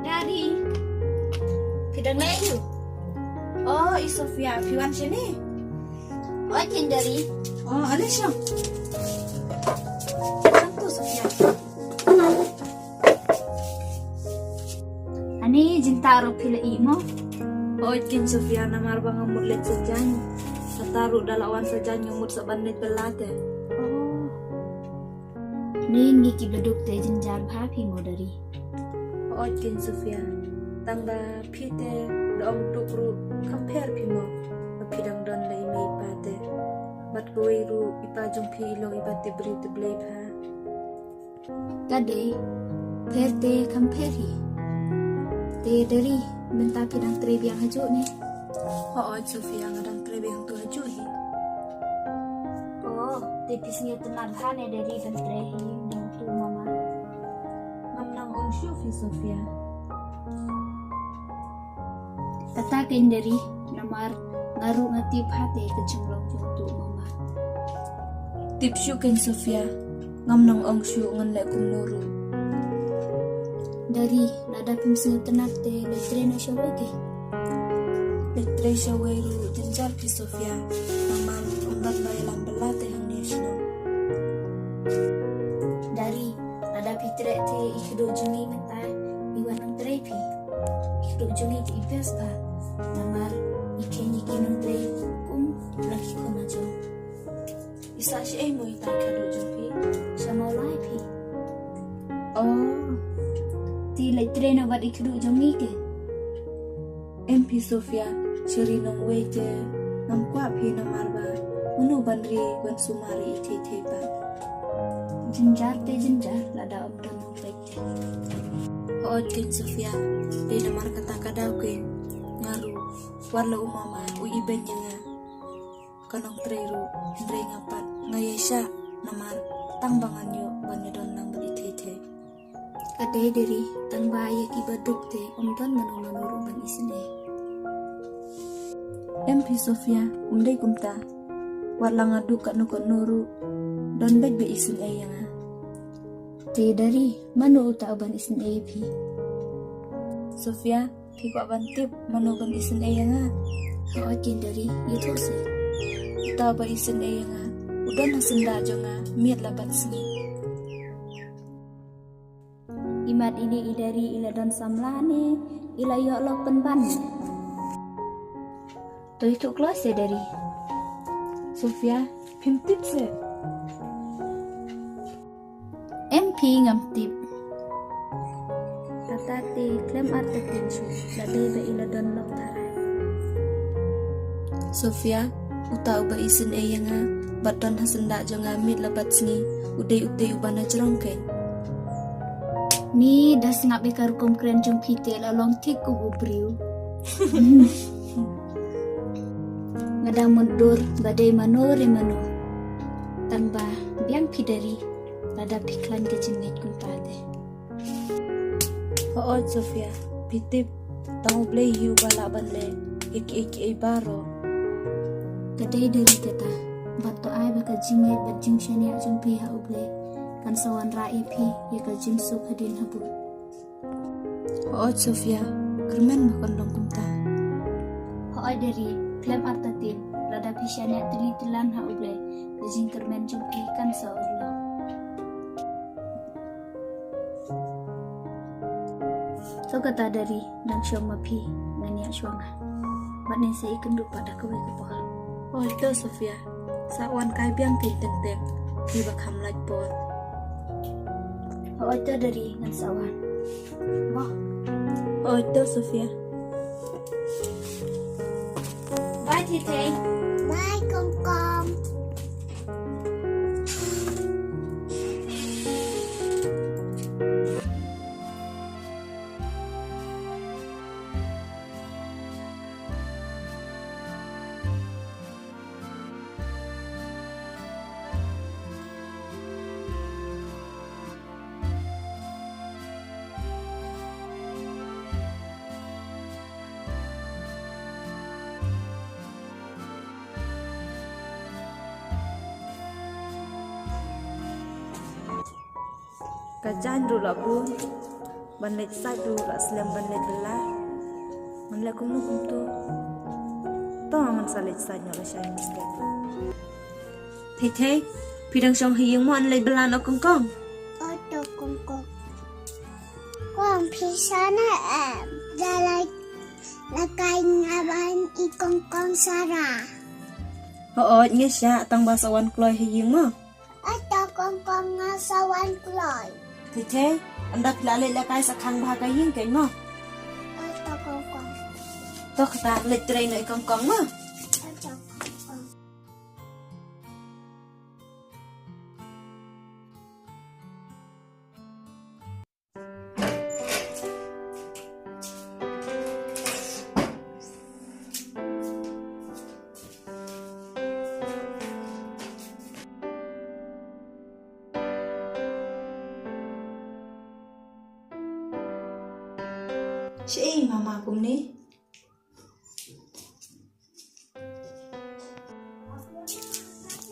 Dari. Pidang layu. Oh, Sofia, piwan sini. Oh, dari. Oh, Alicia. Santu Sofia. Ani jintaro pila imo. Oh, Sofia namar bang amut let sajan. Taruh dalawan sajan nyumut sabanit belate. Oh. Ni ngiki beduk te jinjar bhapi mo dari. Oh, Sofia. Tangda pite dong dukru compare pimo. Pidang don lai mei pate. Bat goiru ipa jumpi ilo ibate beri te blade ha. Kade perte kamperi. Te dari minta pidang trebi yang hajuk ni. Oh, Sofia ngadang trebe yang tu hajuhi. Oh, tipisnya tenar hane dari dan trehi yang tu mama. Ngamnang ong syufi Sofia. Tatakin dari namar ngaru ngatip hati kejumlong juntu mama. Tip syukin Sofia. Ngamnang ong syu ngan lek kumnuru. Dari nada pimsing tenar te letre na syawake. Letre syaweru jenjar pi Sofia. Namar onggat bayalan belate hang national. Dari nada pitre te ikdo jungi minta iwan ang trepi. Ikdo jungi te ipes ba. Namar ikenyi kinong tre laki ko na jo. Isa si ay mo itang kado jumpi. Sa maulay pi. Oh, Ti letre na wat ikdo jungi ke. MP Sofia. Siri nong weje. Ngam kwa pi namar ba. Menu bandri gwan sumari iti ba. Jinjar te jinjar lada om dan te. Oh, Sofia. Di namar kata kadaw ke. Ngaru. Warla umama. Ui iben nga. Kanong treru. Andre ngapat. Ngayay siya. Namar. Tangbangan yo. Banyo don nang beriti. Kade dari tang baya ki baduk te om dan manuru ban isne. MP Sofia. Umday kumta. Warla ngadu kat nukot nuru. Don beg be isin ay nga. Te dari manu uta ban isne AP. Sofia. Kikwa bantip. Manu ban isin ay nga. Hawakin dari itu se. Ita ba isin ay nga. Udan na senda jo nga. Miat labat sini. Imat ini idari ila dan samlane ila yo lo penban. To itu kelas ya dari. Sofia. Pimtip se. MP ngamtip. Tatate klem arte tensu lade be ila dan lo tarai. Sofia. Uta uba isin ay nga. Baton hasenda jo nga. Miat labat sini. Uday ubana jerongkeng. Ni das ngap bekar keren jung pite la long tik ku bubriu. Ngadang mundur badai manore manu. Tambah biang pidari lada piklan ke jengit kun pate. Oh, Sofia. Pitip. Tamu blay yu bala banle. Iki ay baro. Kadai dari kata bato ai baka jingit bajing shania jung pi ha uble. Kan sawan raipi ya ka jim su hadin habut. Oh, Sofia. Kermen makan dong kumta. Ho dari klem artatin lada pishania telitilan ha uble. Bajing kermen jung pi kan sa ulo. So kata dari nang syong mapi ngania syonga. Banin sa ikan lupa dah kawai kapal. Oh, itu Sofia. Sawan kai biang teng. Tiba kam like bot. Oh itu dari ngan sawan. Wah, Oh, itu Sofia. bye Tite. Bye, Kom Kom. Kajan dulu pun banlet satu lah selam banlet belah manla kumu kumtu to man salit sanya la shay mesti Thầy pidang song hiyang mo an lay belan o kongkong Ô tô công công. Con phía sau này ra là cây ngà ban y con Sarah. Oo nga siya tang basawan kloy hiyang mo Ô tô con ngà sau anh lội. Thầy andak lalay lakay sa khang bahagay yung kay mo Ô tô con. to kata lit train na ikongkong mo Ô tô con. siya mama kum ni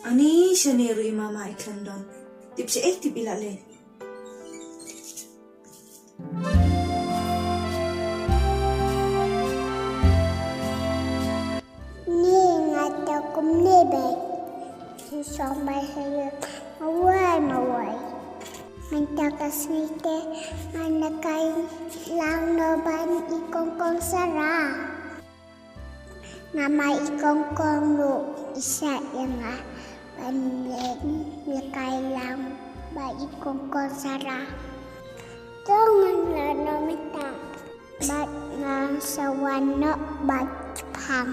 Ani siya ni Rui mama iklandon tip siya tip ilale Nè ngà tô cũng nè bè. Thì xong bài hay mà quay. Mình ta cả snite anh là cây lang nơ ban y con Sarah. Nama y con lu isa yang ban là cây lang ba y con Sarah. Jangan là nó mới ta. Bat ngang sawan no bat phang.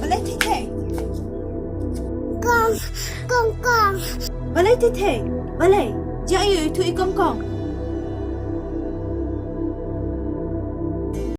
balay thầy Con balay thầy balay ja ayo itu ikongkong